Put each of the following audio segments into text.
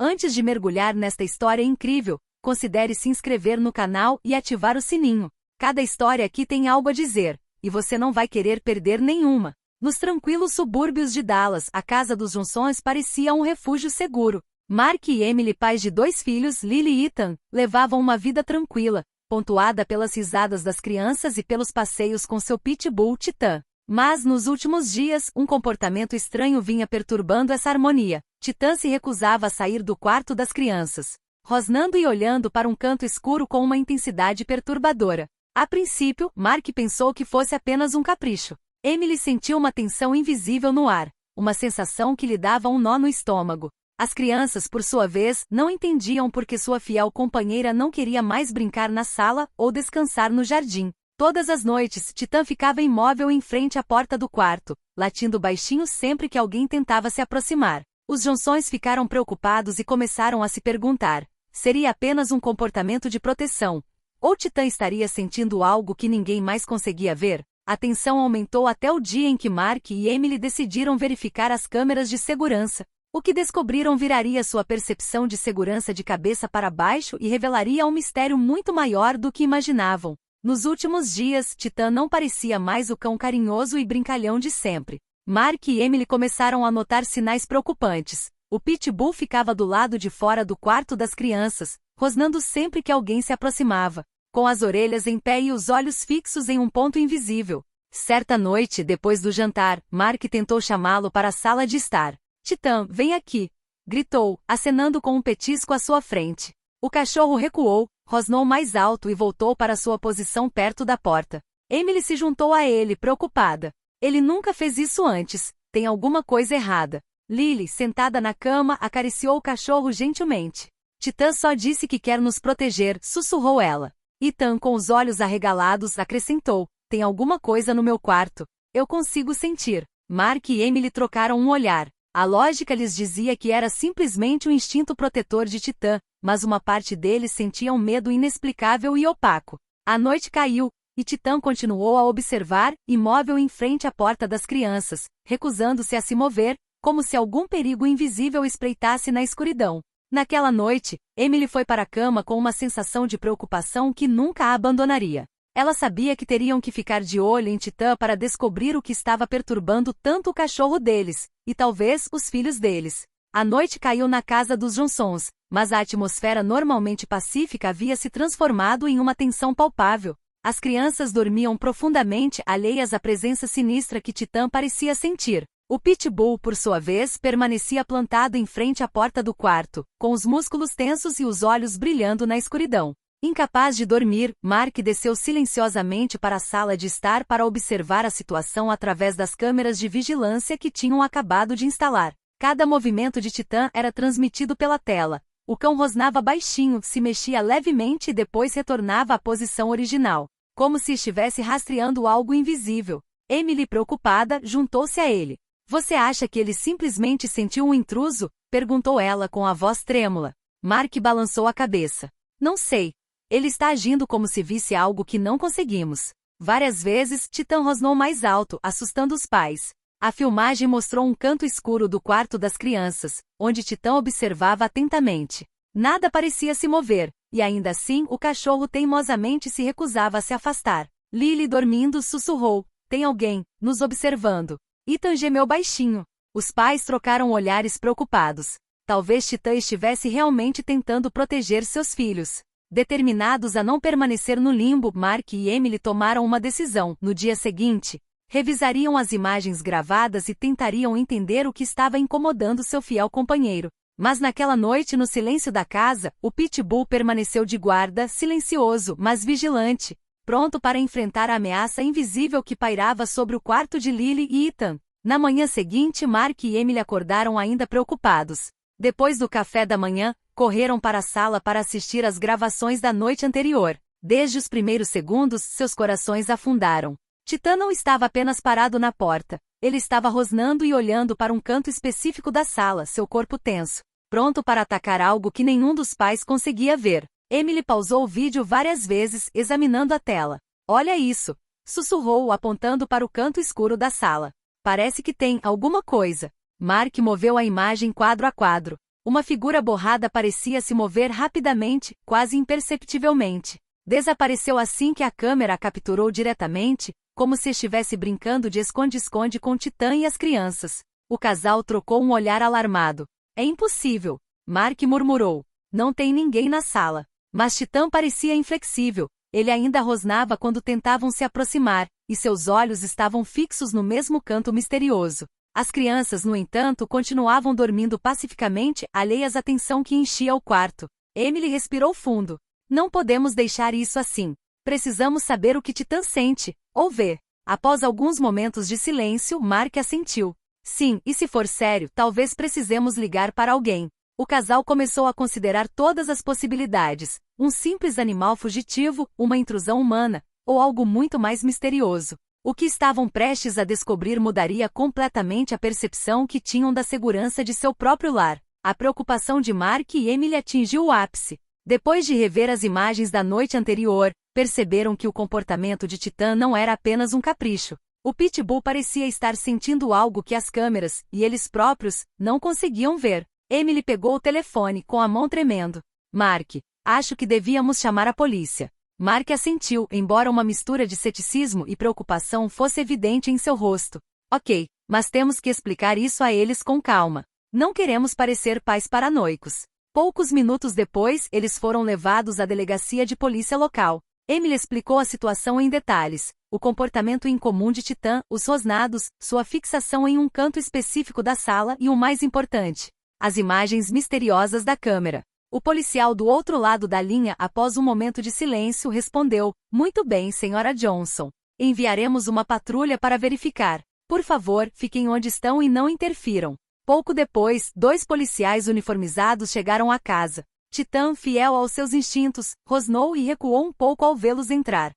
Antes de mergulhar nesta história incrível, considere se inscrever no canal e ativar o sininho. Cada história aqui tem algo a dizer, e você não vai querer perder nenhuma. Nos tranquilos subúrbios de Dallas, a casa dos Johnsons parecia um refúgio seguro. Mark e Emily, pais de 2 filhos, Lily e Ethan, levavam uma vida tranquila, pontuada pelas risadas das crianças e pelos passeios com seu pitbull Titã. Mas, nos últimos dias, um comportamento estranho vinha perturbando essa harmonia. Titã se recusava a sair do quarto das crianças, rosnando e olhando para um canto escuro com uma intensidade perturbadora. A princípio, Mark pensou que fosse apenas um capricho. Emily sentiu uma tensão invisível no ar, uma sensação que lhe dava um nó no estômago. As crianças, por sua vez, não entendiam por que sua fiel companheira não queria mais brincar na sala ou descansar no jardim. Todas as noites, Titã ficava imóvel em frente à porta do quarto, latindo baixinho sempre que alguém tentava se aproximar. Os Johnsons ficaram preocupados e começaram a se perguntar: seria apenas um comportamento de proteção? Ou Titã estaria sentindo algo que ninguém mais conseguia ver? A tensão aumentou até o dia em que Mark e Emily decidiram verificar as câmeras de segurança. O que descobriram viraria sua percepção de segurança de cabeça para baixo e revelaria um mistério muito maior do que imaginavam. Nos últimos dias, Titã não parecia mais o cão carinhoso e brincalhão de sempre. Mark e Emily começaram a notar sinais preocupantes. O pitbull ficava do lado de fora do quarto das crianças, rosnando sempre que alguém se aproximava, com as orelhas em pé e os olhos fixos em um ponto invisível. Certa noite, depois do jantar, Mark tentou chamá-lo para a sala de estar. Titã, vem aqui! Gritou, acenando com um petisco à sua frente. O cachorro recuou, rosnou mais alto e voltou para sua posição perto da porta. Emily se juntou a ele, preocupada. Ele nunca fez isso antes. Tem alguma coisa errada. Lily, sentada na cama, acariciou o cachorro gentilmente. Titã só disse que quer nos proteger, sussurrou ela. Ethan, com os olhos arregalados, acrescentou: tem alguma coisa no meu quarto. Eu consigo sentir. Mark e Emily trocaram um olhar. A lógica lhes dizia que era simplesmente um instinto protetor de Titã, mas uma parte deles sentia um medo inexplicável e opaco. A noite caiu, e Titã continuou a observar, imóvel em frente à porta das crianças, recusando-se a se mover, como se algum perigo invisível espreitasse na escuridão. Naquela noite, Emily foi para a cama com uma sensação de preocupação que nunca a abandonaria. Ela sabia que teriam que ficar de olho em Titã para descobrir o que estava perturbando tanto o cachorro deles, e talvez os filhos deles. A noite caiu na casa dos Johnsons, mas a atmosfera normalmente pacífica havia se transformado em uma tensão palpável. As crianças dormiam profundamente, alheias à presença sinistra que Titã parecia sentir. O pitbull, por sua vez, permanecia plantado em frente à porta do quarto, com os músculos tensos e os olhos brilhando na escuridão. Incapaz de dormir, Mark desceu silenciosamente para a sala de estar para observar a situação através das câmeras de vigilância que tinham acabado de instalar. Cada movimento de Titã era transmitido pela tela. O cão rosnava baixinho, se mexia levemente e depois retornava à posição original, como se estivesse rastreando algo invisível. Emily, preocupada, juntou-se a ele. Você acha que ele simplesmente sentiu um intruso? Perguntou ela com a voz trêmula. Mark balançou a cabeça. Não sei. Ele está agindo como se visse algo que não conseguimos. Várias vezes, Titã rosnou mais alto, assustando os pais. A filmagem mostrou um canto escuro do quarto das crianças, onde Titã observava atentamente. Nada parecia se mover, e ainda assim o cachorro teimosamente se recusava a se afastar. Lily, dormindo, sussurrou: tem alguém nos observando. Ethan gemeu baixinho. Os pais trocaram olhares preocupados. Talvez Titã estivesse realmente tentando proteger seus filhos. Determinados a não permanecer no limbo, Mark e Emily tomaram uma decisão. No dia seguinte, revisariam as imagens gravadas e tentariam entender o que estava incomodando seu fiel companheiro. Mas naquela noite, no silêncio da casa, o pitbull permaneceu de guarda, silencioso, mas vigilante, pronto para enfrentar a ameaça invisível que pairava sobre o quarto de Lily e Ethan. Na manhã seguinte, Mark e Emily acordaram ainda preocupados. Depois do café da manhã, correram para a sala para assistir às gravações da noite anterior. Desde os primeiros segundos, seus corações afundaram. Titã não estava apenas parado na porta. Ele estava rosnando e olhando para um canto específico da sala, seu corpo tenso, pronto para atacar algo que nenhum dos pais conseguia ver. Emily pausou o vídeo várias vezes, examinando a tela. Olha isso! Sussurrou, apontando para o canto escuro da sala. Parece que tem alguma coisa. Mark moveu a imagem quadro a quadro. Uma figura borrada parecia se mover rapidamente, quase imperceptivelmente. Desapareceu assim que a câmera a capturou diretamente, como se estivesse brincando de esconde-esconde com Titã e as crianças. O casal trocou um olhar alarmado. É impossível, Mark murmurou. Não tem ninguém na sala. Mas Titã parecia inflexível. Ele ainda rosnava quando tentavam se aproximar, e seus olhos estavam fixos no mesmo canto misterioso. As crianças, no entanto, continuavam dormindo pacificamente, alheias à tensão que enchia o quarto. Emily respirou fundo. Não podemos deixar isso assim. Precisamos saber o que Titã sente, ou vê. Após alguns momentos de silêncio, Mark assentiu. Sim, e se for sério, talvez precisemos ligar para alguém. O casal começou a considerar todas as possibilidades. Um simples animal fugitivo, uma intrusão humana, ou algo muito mais misterioso. O que estavam prestes a descobrir mudaria completamente a percepção que tinham da segurança de seu próprio lar. A preocupação de Mark e Emily atingiu o ápice. Depois de rever as imagens da noite anterior, perceberam que o comportamento de Titã não era apenas um capricho. O Pitbull parecia estar sentindo algo que as câmeras, e eles próprios, não conseguiam ver. Emily pegou o telefone com a mão tremendo. Mark, acho que devíamos chamar a polícia. Mark assentiu, embora uma mistura de ceticismo e preocupação fosse evidente em seu rosto. Ok, mas temos que explicar isso a eles com calma. Não queremos parecer pais paranoicos. Poucos minutos depois, eles foram levados à delegacia de polícia local. Emily explicou a situação em detalhes. O comportamento incomum de Titã, os rosnados, sua fixação em um canto específico da sala e o mais importante, as imagens misteriosas da câmera. O policial do outro lado da linha, após um momento de silêncio, respondeu: Muito bem, Sra. Johnson. Enviaremos uma patrulha para verificar. Por favor, fiquem onde estão e não interfiram. Pouco depois, 2 policiais uniformizados chegaram à casa. Titã, fiel aos seus instintos, rosnou e recuou um pouco ao vê-los entrar.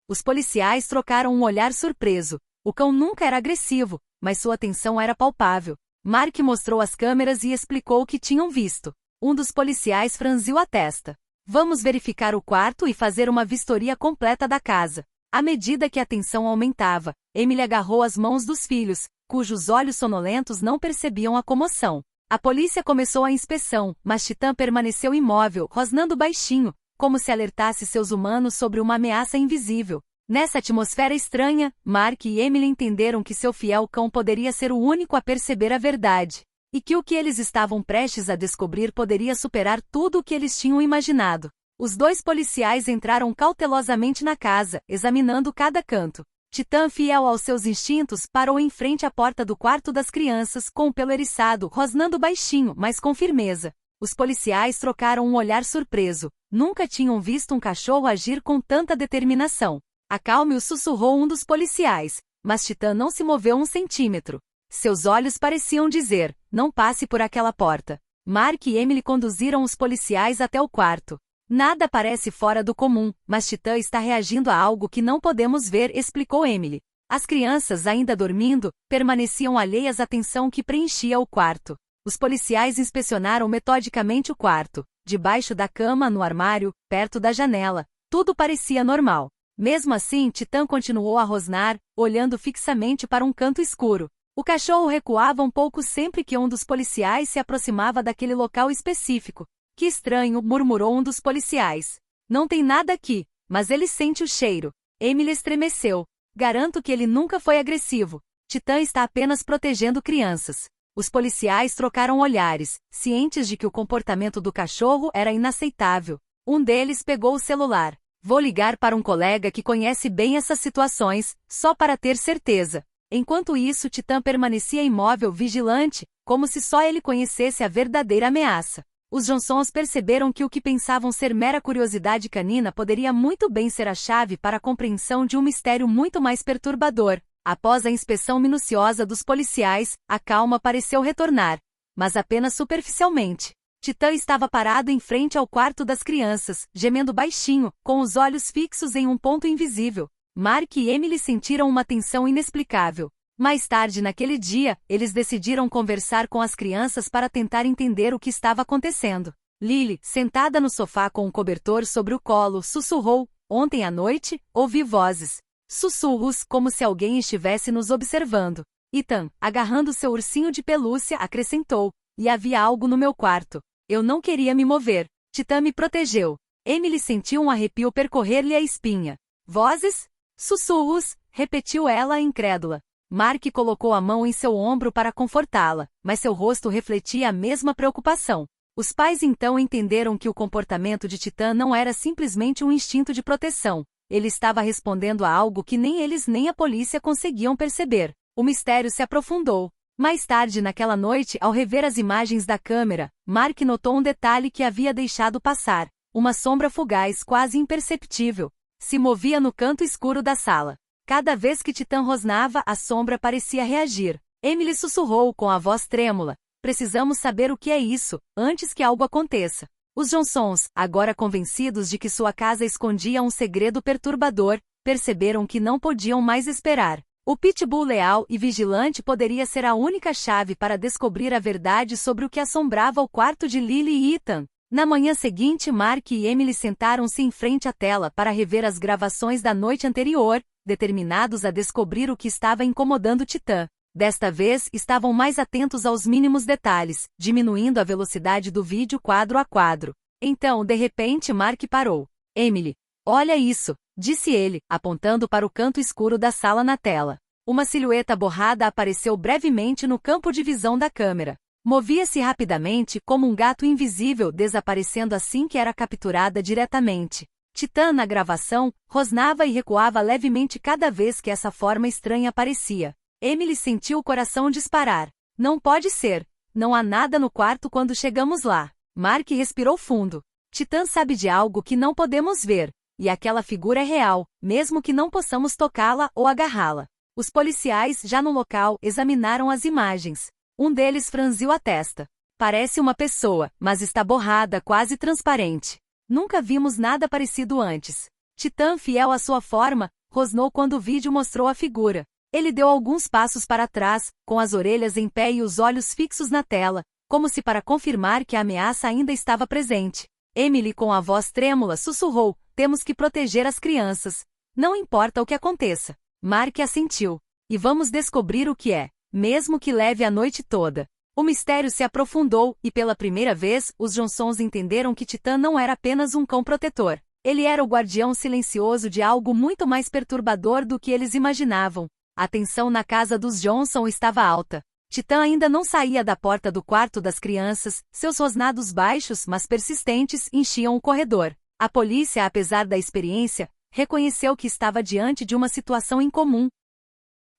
Os policiais trocaram um olhar surpreso. O cão nunca era agressivo, mas sua atenção era palpável. Mark mostrou as câmeras e explicou o que tinham visto. Um dos policiais franziu a testa. Vamos verificar o quarto e fazer uma vistoria completa da casa. À medida que a tensão aumentava, Emily agarrou as mãos dos filhos, cujos olhos sonolentos não percebiam a comoção. A polícia começou a inspeção, mas Titã permaneceu imóvel, rosnando baixinho, como se alertasse seus humanos sobre uma ameaça invisível. Nessa atmosfera estranha, Mark e Emily entenderam que seu fiel cão poderia ser o único a perceber a verdade. E que o que eles estavam prestes a descobrir poderia superar tudo o que eles tinham imaginado. Os 2 policiais entraram cautelosamente na casa, examinando cada canto. Titã, fiel aos seus instintos, parou em frente à porta do quarto das crianças, com o pelo eriçado, rosnando baixinho, mas com firmeza. Os policiais trocaram um olhar surpreso. Nunca tinham visto um cachorro agir com tanta determinação. Acalme-o, sussurrou um dos policiais, mas Titã não se moveu um centímetro. Seus olhos pareciam dizer: não passe por aquela porta. Mark e Emily conduziram os policiais até o quarto. Nada parece fora do comum, mas Titã está reagindo a algo que não podemos ver, explicou Emily. As crianças, ainda dormindo, permaneciam alheias à tensão que preenchia o quarto. Os policiais inspecionaram metodicamente o quarto. Debaixo da cama, no armário, perto da janela. Tudo parecia normal. Mesmo assim, Titã continuou a rosnar, olhando fixamente para um canto escuro. O cachorro recuava um pouco sempre que um dos policiais se aproximava daquele local específico. Que estranho, murmurou um dos policiais. Não tem nada aqui, mas ele sente o cheiro. Emily estremeceu. Garanto que ele nunca foi agressivo. Titã está apenas protegendo crianças. Os policiais trocaram olhares, cientes de que o comportamento do cachorro era inaceitável. Um deles pegou o celular. Vou ligar para um colega que conhece bem essas situações, só para ter certeza. Enquanto isso, Titã permanecia imóvel, vigilante, como se só ele conhecesse a verdadeira ameaça. Os Johnsons perceberam que o que pensavam ser mera curiosidade canina poderia muito bem ser a chave para a compreensão de um mistério muito mais perturbador. Após a inspeção minuciosa dos policiais, a calma pareceu retornar, mas apenas superficialmente. Titã estava parado em frente ao quarto das crianças, gemendo baixinho, com os olhos fixos em um ponto invisível. Mark e Emily sentiram uma tensão inexplicável. Mais tarde naquele dia, eles decidiram conversar com as crianças para tentar entender o que estava acontecendo. Lily, sentada no sofá com um cobertor sobre o colo, sussurrou: Ontem à noite, ouvi vozes. Sussurros, como se alguém estivesse nos observando. Ethan, agarrando seu ursinho de pelúcia, acrescentou: e havia algo no meu quarto. Eu não queria me mover. Titã me protegeu. Emily sentiu um arrepio percorrer-lhe a espinha. Vozes? Sussurros, repetiu ela incrédula. Mark colocou a mão em seu ombro para confortá-la, mas seu rosto refletia a mesma preocupação. Os pais então entenderam que o comportamento de Titã não era simplesmente um instinto de proteção. Ele estava respondendo a algo que nem eles nem a polícia conseguiam perceber. O mistério se aprofundou. Mais tarde naquela noite, ao rever as imagens da câmera, Mark notou um detalhe que havia deixado passar. Uma sombra fugaz, quase imperceptível, se movia no canto escuro da sala. Cada vez que Titã rosnava, a sombra parecia reagir. Emily sussurrou com a voz trêmula. Precisamos saber o que é isso, antes que algo aconteça. Os Johnsons, agora convencidos de que sua casa escondia um segredo perturbador, perceberam que não podiam mais esperar. O pitbull leal e vigilante poderia ser a única chave para descobrir a verdade sobre o que assombrava o quarto de Lily e Ethan. Na manhã seguinte, Mark e Emily sentaram-se em frente à tela para rever as gravações da noite anterior, determinados a descobrir o que estava incomodando Titã. Desta vez, estavam mais atentos aos mínimos detalhes, diminuindo a velocidade do vídeo quadro a quadro. Então, de repente, Mark parou. Emily, olha isso, disse ele, apontando para o canto escuro da sala na tela. Uma silhueta borrada apareceu brevemente no campo de visão da câmera. Movia-se rapidamente como um gato invisível, desaparecendo assim que era capturada diretamente. Titã, na gravação, rosnava e recuava levemente cada vez que essa forma estranha aparecia. Emily sentiu o coração disparar. Não pode ser. Não há nada no quarto quando chegamos lá. Mark respirou fundo. Titã sabe de algo que não podemos ver. E aquela figura é real, mesmo que não possamos tocá-la ou agarrá-la. Os policiais, já no local, examinaram as imagens. Um deles franziu a testa. Parece uma pessoa, mas está borrada, quase transparente. Nunca vimos nada parecido antes. Titã, fiel à sua forma, rosnou quando o vídeo mostrou a figura. Ele deu alguns passos para trás, com as orelhas em pé e os olhos fixos na tela, como se para confirmar que a ameaça ainda estava presente. Emily, com a voz trêmula, sussurrou, temos que proteger as crianças. Não importa o que aconteça. Mark assentiu. E vamos descobrir o que é, mesmo que leve a noite toda. O mistério se aprofundou, e pela primeira vez, os Johnsons entenderam que Titã não era apenas um cão protetor. Ele era o guardião silencioso de algo muito mais perturbador do que eles imaginavam. A tensão na casa dos Johnson estava alta. Titã ainda não saía da porta do quarto das crianças, seus rosnados baixos, mas persistentes, enchiam o corredor. A polícia, apesar da experiência, reconheceu que estava diante de uma situação incomum.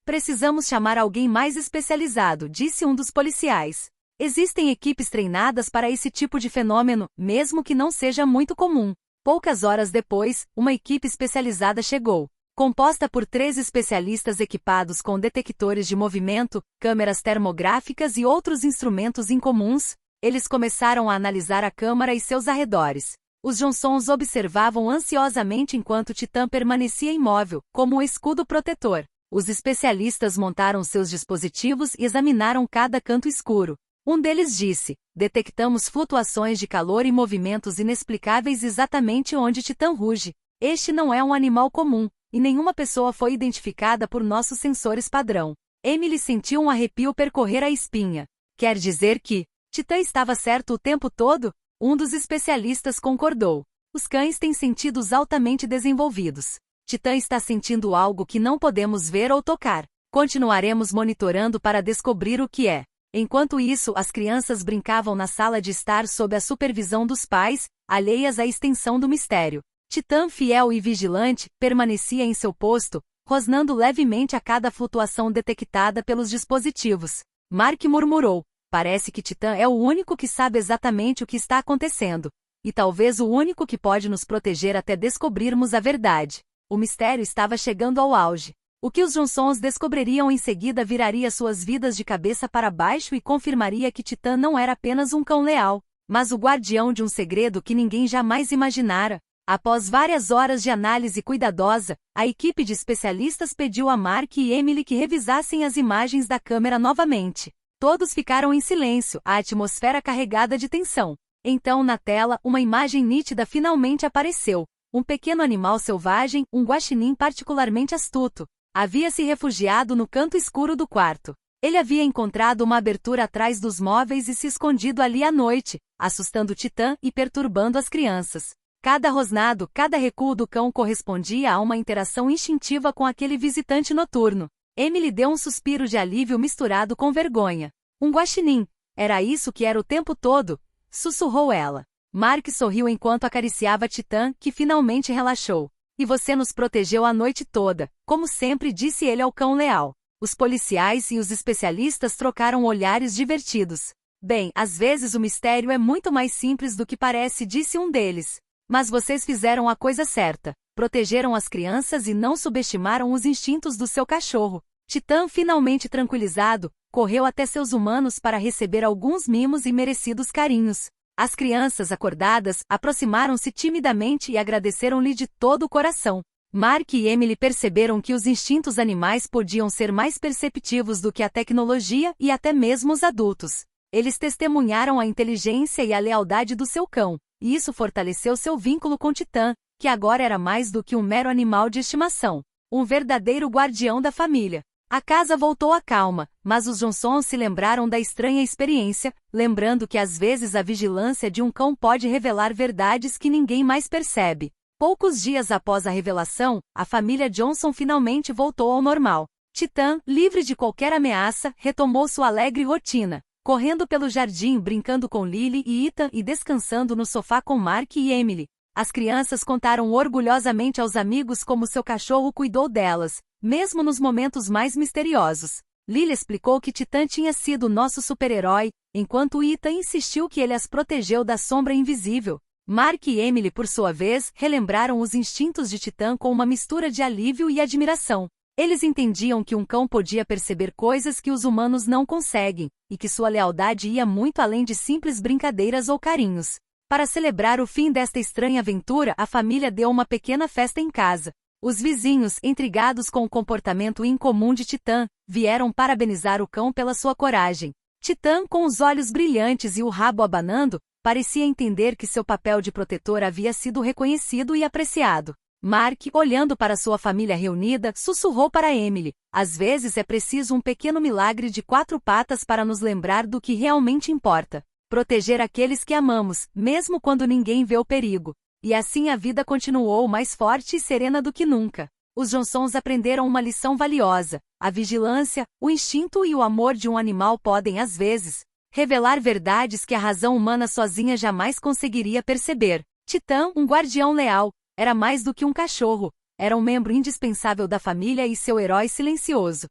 Precisamos chamar alguém mais especializado, disse um dos policiais. Existem equipes treinadas para esse tipo de fenômeno, mesmo que não seja muito comum. Poucas horas depois, uma equipe especializada chegou. Composta por 3 especialistas equipados com detectores de movimento, câmeras termográficas e outros instrumentos incomuns, eles começaram a analisar a câmara e seus arredores. Os Johnsons observavam ansiosamente enquanto Titã permanecia imóvel, como um escudo protetor. Os especialistas montaram seus dispositivos e examinaram cada canto escuro. Um deles disse, detectamos flutuações de calor e movimentos inexplicáveis exatamente onde Titã ruge. Este não é um animal comum. E nenhuma pessoa foi identificada por nossos sensores padrão. Emily sentiu um arrepio percorrer a espinha. Quer dizer que Titã estava certo o tempo todo? Um dos especialistas concordou. Os cães têm sentidos altamente desenvolvidos. Titã está sentindo algo que não podemos ver ou tocar. Continuaremos monitorando para descobrir o que é. Enquanto isso, as crianças brincavam na sala de estar sob a supervisão dos pais, alheias à extensão do mistério. Titã, fiel e vigilante, permanecia em seu posto, rosnando levemente a cada flutuação detectada pelos dispositivos. Mark murmurou, parece que Titã é o único que sabe exatamente o que está acontecendo. E talvez o único que pode nos proteger até descobrirmos a verdade. O mistério estava chegando ao auge. O que os Johnsons descobririam em seguida viraria suas vidas de cabeça para baixo e confirmaria que Titã não era apenas um cão leal, mas o guardião de um segredo que ninguém jamais imaginara. Após várias horas de análise cuidadosa, a equipe de especialistas pediu a Mark e Emily que revisassem as imagens da câmera novamente. Todos ficaram em silêncio, a atmosfera carregada de tensão. Então, na tela, uma imagem nítida finalmente apareceu. Um pequeno animal selvagem, um guaxinim particularmente astuto, havia se refugiado no canto escuro do quarto. Ele havia encontrado uma abertura atrás dos móveis e se escondido ali à noite, assustando Titã e perturbando as crianças. Cada rosnado, cada recuo do cão correspondia a uma interação instintiva com aquele visitante noturno. Emily deu um suspiro de alívio misturado com vergonha. Um guaxinim. Era isso que era o tempo todo? Sussurrou ela. Mark sorriu enquanto acariciava Titã, que finalmente relaxou. E você nos protegeu a noite toda, como sempre, disse ele ao cão leal. Os policiais e os especialistas trocaram olhares divertidos. Bem, às vezes o mistério é muito mais simples do que parece, disse um deles. Mas vocês fizeram a coisa certa. Protegeram as crianças e não subestimaram os instintos do seu cachorro. Titã, finalmente tranquilizado, correu até seus humanos para receber alguns mimos e merecidos carinhos. As crianças, acordadas, aproximaram-se timidamente e agradeceram-lhe de todo o coração. Mark e Emily perceberam que os instintos animais podiam ser mais perceptivos do que a tecnologia e até mesmo os adultos. Eles testemunharam a inteligência e a lealdade do seu cão, e isso fortaleceu seu vínculo com Titã, que agora era mais do que um mero animal de estimação, um verdadeiro guardião da família. A casa voltou à calma, mas os Johnsons se lembraram da estranha experiência, lembrando que às vezes a vigilância de um cão pode revelar verdades que ninguém mais percebe. Poucos dias após a revelação, a família Johnson finalmente voltou ao normal. Titã, livre de qualquer ameaça, retomou sua alegre rotina, correndo pelo jardim, brincando com Lily e Ethan e descansando no sofá com Mark e Emily. As crianças contaram orgulhosamente aos amigos como seu cachorro cuidou delas, mesmo nos momentos mais misteriosos. Lily explicou que Titã tinha sido nosso super-herói, enquanto Ethan insistiu que ele as protegeu da sombra invisível. Mark e Emily, por sua vez, relembraram os instintos de Titã com uma mistura de alívio e admiração. Eles entendiam que um cão podia perceber coisas que os humanos não conseguem, e que sua lealdade ia muito além de simples brincadeiras ou carinhos. Para celebrar o fim desta estranha aventura, a família deu uma pequena festa em casa. Os vizinhos, intrigados com o comportamento incomum de Titã, vieram parabenizar o cão pela sua coragem. Titã, com os olhos brilhantes e o rabo abanando, parecia entender que seu papel de protetor havia sido reconhecido e apreciado. Mark, olhando para sua família reunida, sussurrou para Emily: às vezes é preciso um pequeno milagre de 4 patas para nos lembrar do que realmente importa. Proteger aqueles que amamos, mesmo quando ninguém vê o perigo. E assim a vida continuou mais forte e serena do que nunca. Os Johnsons aprenderam uma lição valiosa. A vigilância, o instinto e o amor de um animal podem, às vezes, revelar verdades que a razão humana sozinha jamais conseguiria perceber. Titã, um guardião leal, era mais do que um cachorro. Era um membro indispensável da família e seu herói silencioso.